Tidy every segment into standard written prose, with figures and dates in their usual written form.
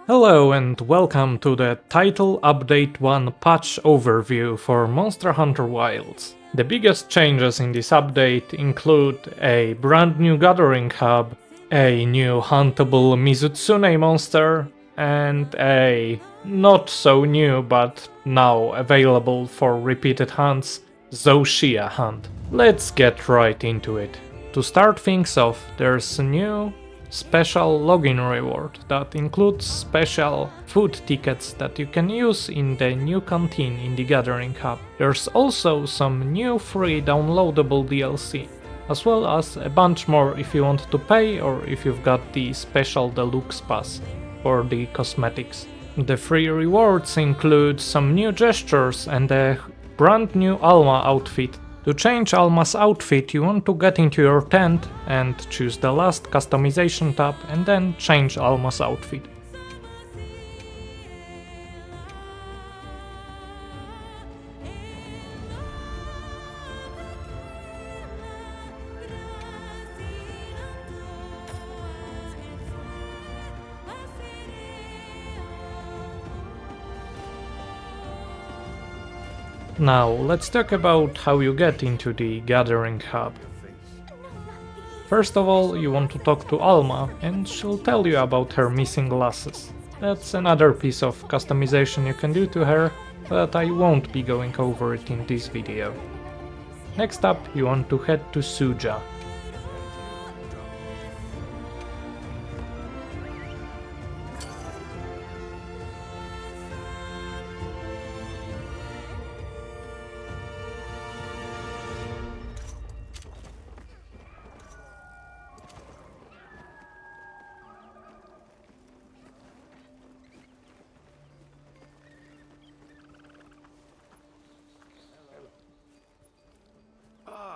Hello and welcome to the Title Update 1 patch overview for Monster Hunter Wilds. The biggest changes in this update include a brand new gathering hub, a new huntable Mizutsune monster, and a not so new but now available for repeated hunts Zoh Shia hunt. Let's get right into it. To start things off, there's a new special login reward that includes special food tickets that you can use in the new canteen in the Gathering Hub. There's also some new free downloadable DLC, as well as a bunch more if you want to pay or if you've got the special deluxe pass for the cosmetics. The free rewards include some new gestures and a brand new Alma outfit. To change Alma's outfit, you want to get into your tent and choose the last customization tab and then change Alma's outfit. Now, let's talk about how you get into the Gathering Hub. First of all, you want to talk to Alma, and she'll tell you about her missing glasses. That's another piece of customization you can do to her, but I won't be going over it in this video. Next up, you want to head to Suja.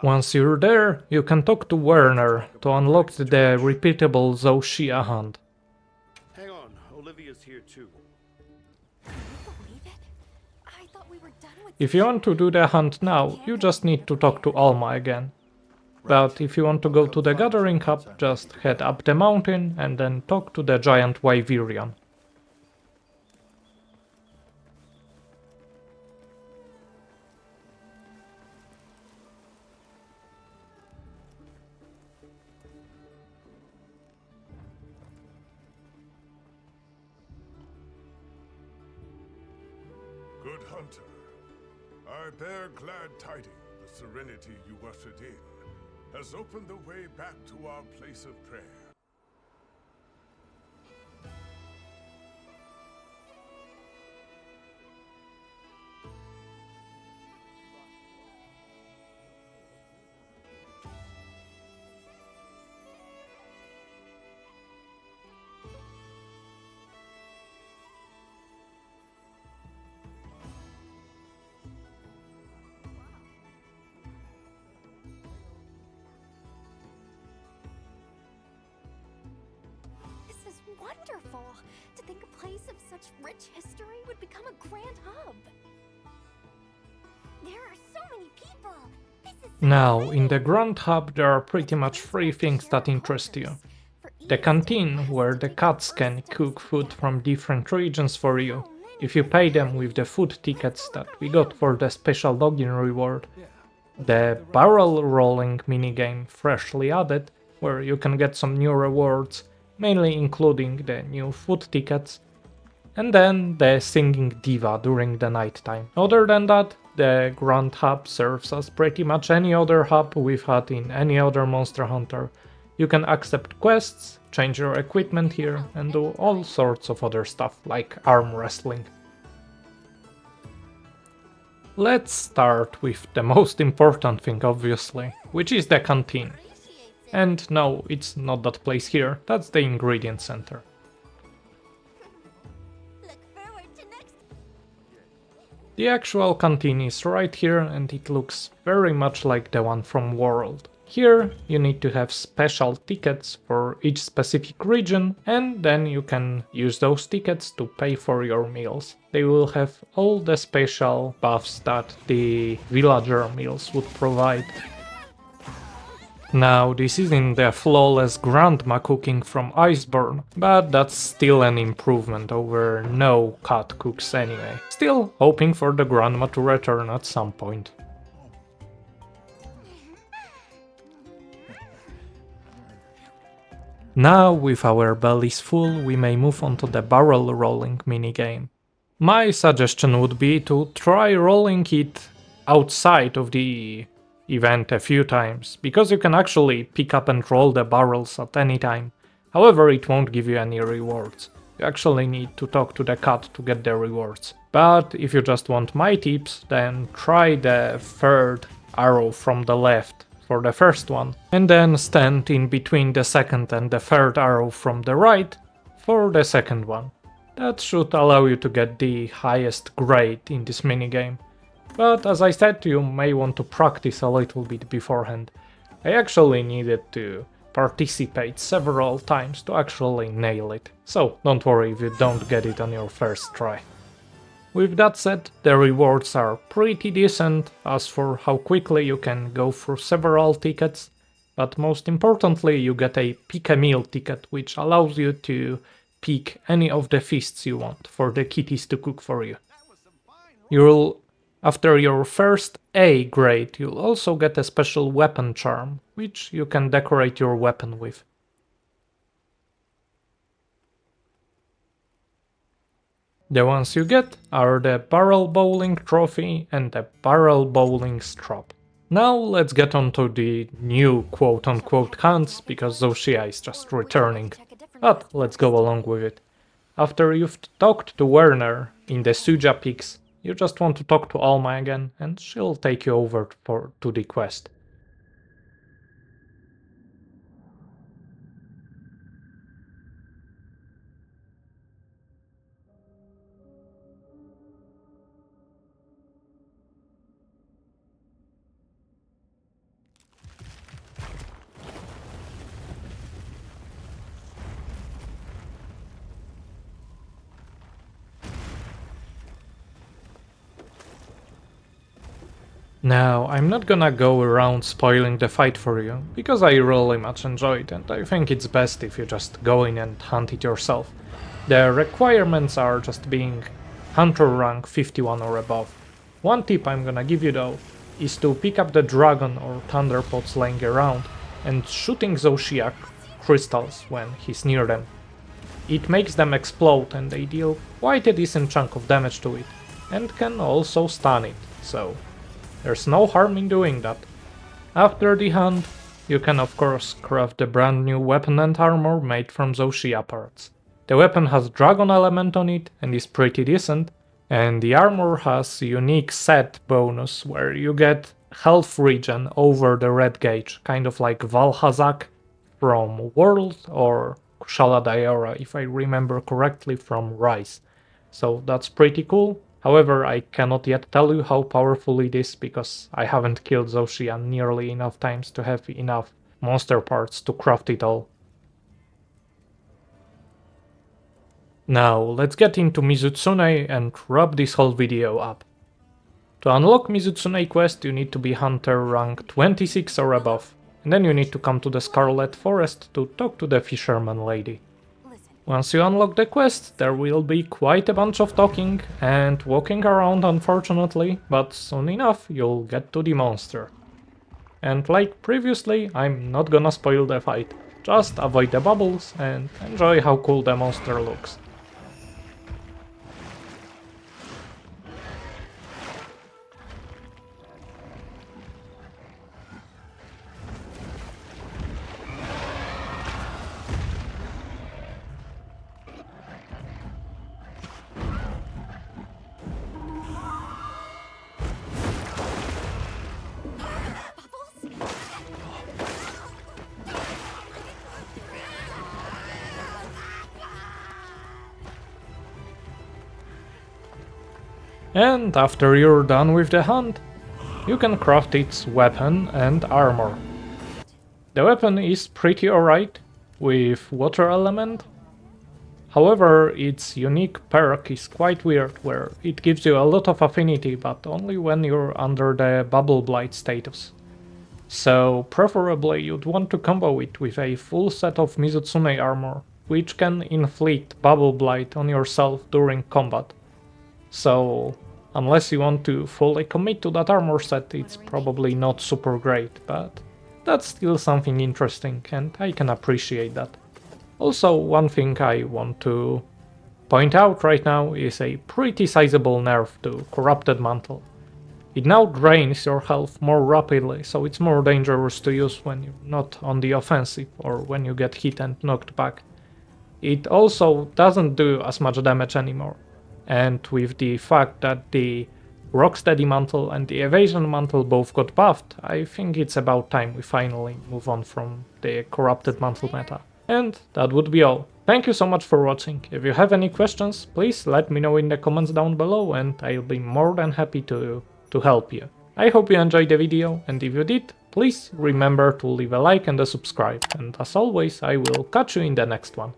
Once you're there, you can talk to Werner to unlock the repeatable Zoh Shia hunt. Hang on, Olivia's here too. Can you believe it? I thought we were done with If you want to do the hunt now, you just need to talk to Alma again. But if you want to go to the Gathering Hub, just head up the mountain and then talk to the giant Wyverian. Good hunter, I bear glad tidings. The serenity you ushered in has opened the way back to our place of prayer. This is wonderful. To think a place of such rich history would become a grand hub. There are so many people. This is so Now, in the exciting. Grand Hub there are pretty much three things that interest you. The canteen, where the cats can cook food from different regions for you, if you pay them with the food tickets that we got for the special login reward. The barrel rolling minigame freshly added, where you can get some new rewards, mainly including the new food tickets, and then the singing diva during the nighttime. Other than that, the Grand Hub serves as pretty much any other hub we've had in any other Monster Hunter. You can accept quests, change your equipment here, and do all sorts of other stuff like arm wrestling. Let's start with the most important thing, obviously, which is the canteen. And no, it's not that place here, that's the ingredient center. Look forward to next. The actual canteen is right here and it looks very much like the one from World. Here you need to have special tickets for each specific region, and then you can use those tickets to pay for your meals. They will have all the special buffs that the villager meals would provide. Now, this isn't the flawless grandma cooking from Iceborne, but that's still an improvement over no cut cooks anyway. Still hoping for the grandma to return at some point. Now, with our bellies full, we may move on to the barrel rolling minigame. My suggestion would be to try rolling it outside of the event a few times, because you can actually pick up and roll the barrels at any time. However, it won't give you any rewards. You actually need to talk to the cat to get the rewards. But if you just want my tips, then try the third arrow from the left for the first one, and then stand in between the second and the third arrow from the right for the second one. That should allow you to get the highest grade in this minigame. But as I said, you may want to practice a little bit beforehand. I actually needed to participate several times to actually nail it, so don't worry if you don't get it on your first try. With that said, the rewards are pretty decent as for how quickly you can go through several tickets, but most importantly you get a pick a meal ticket, which allows you to pick any of the feasts you want for the kitties to cook for you. After your first A grade, you'll also get a special weapon charm, which you can decorate your weapon with. The ones you get are the barrel bowling trophy and the barrel bowling strap. Now let's get on to the new quote-unquote hunts, because Zoh Shia is just returning. But let's go along with it. After you've talked to Werner in the Suja Peaks, you just want to talk to Alma again, and she'll take you over to the quest. Now, I'm not gonna go around spoiling the fight for you, because I really much enjoy it, and I think it's best if you just go in and hunt it yourself. The requirements are just being Hunter rank 51 or above. One tip I'm gonna give you though, is to pick up the dragon or thunderpots laying around, and shooting Zoh Shia crystals when he's near them. It makes them explode and they deal quite a decent chunk of damage to it, and can also stun it, so there's no harm in doing that. After the hunt, you can of course craft the brand new weapon and armor made from Zoh Shia parts. The weapon has dragon element on it and is pretty decent, and the armor has unique set bonus where you get health regen over the red gauge, kind of like Valhazak from World or Kushala Daora, if I remember correctly, from Rise. So that's pretty cool. However, I cannot yet tell you how powerful it is, because I haven't killed Zoh Shia nearly enough times to have enough monster parts to craft it all. Now, let's get into Mizutsune and wrap this whole video up. To unlock Mizutsune quest, you need to be Hunter rank 26 or above, and then you need to come to the Scarlet Forest to talk to the Fisherman Lady. Once you unlock the quest, there will be quite a bunch of talking and walking around, unfortunately, but soon enough you'll get to the monster. And like previously, I'm not gonna spoil the fight, just avoid the bubbles and enjoy how cool the monster looks. And after you're done with the hunt, you can craft its weapon and armor. The weapon is pretty alright, with water element. However, its unique perk is quite weird, where it gives you a lot of affinity, but only when you're under the Bubble Blight status. So preferably you'd want to combo it with a full set of Mizutsune armor, which can inflict Bubble Blight on yourself during combat. So unless you want to fully commit to that armor set, it's probably not super great, but that's still something interesting and I can appreciate that. Also, one thing I want to point out right now is a pretty sizable nerf to Corrupted Mantle. It now drains your health more rapidly, so it's more dangerous to use when you're not on the offensive or when you get hit and knocked back. It also doesn't do as much damage anymore, and with the fact that the Rocksteady Mantle and the Evasion Mantle both got buffed, I think it's about time we finally move on from the Corrupted Mantle meta. And that would be all. Thank you so much for watching. If you have any questions, please let me know in the comments down below and I'll be more than happy to help you. I hope you enjoyed the video, and if you did, please remember to leave a like and a subscribe, and as always, I will catch you in the next one.